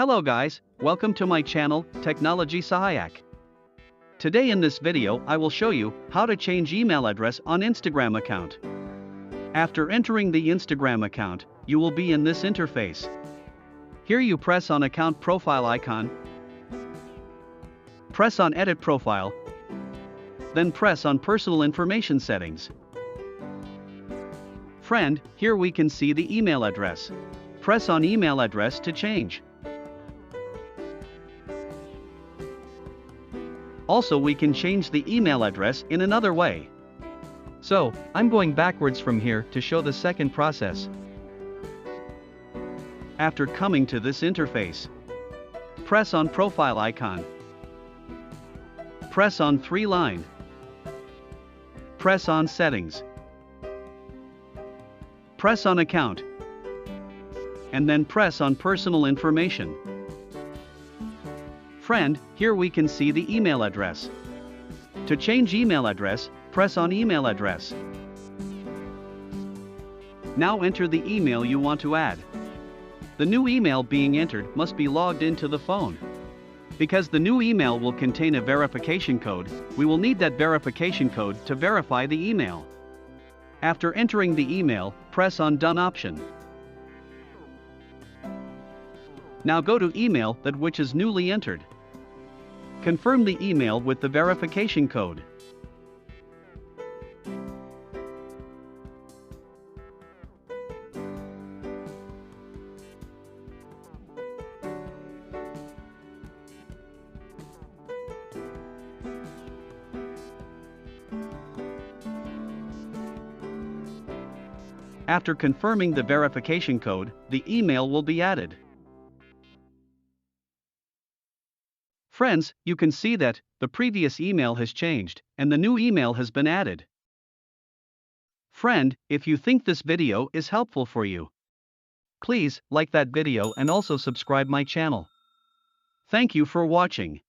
Hello guys, welcome to my channel, Technology Sahayak. Today in this video I will show you how to change email address on Instagram account. After entering the Instagram account, you will be in this interface. Here you press on account profile icon, press on edit profile, then press on personal information settings. Friend, here we can see the email address. Press on email address to change. Also we can change the email address in another way. So, I'm going backwards from here to show the second process. After coming to this interface, press on profile icon. Press on 3 line. Press on settings. Press on account. And then press on personal information. Friend, here we can see the email address. To change email address, press on email address. Now enter the email you want to add. The new email being entered must be logged into the phone. Because the new email will contain a verification code, we will need that verification code to verify the email. After entering the email, press on Done option. Now go to email that which is newly entered. Confirm the email with the verification code. After confirming the verification code, the email will be added. Friends, you can see that the previous email has changed and the new email has been added. Friend, if you think this video is helpful for you, please like that video and also subscribe my channel. Thank you for watching.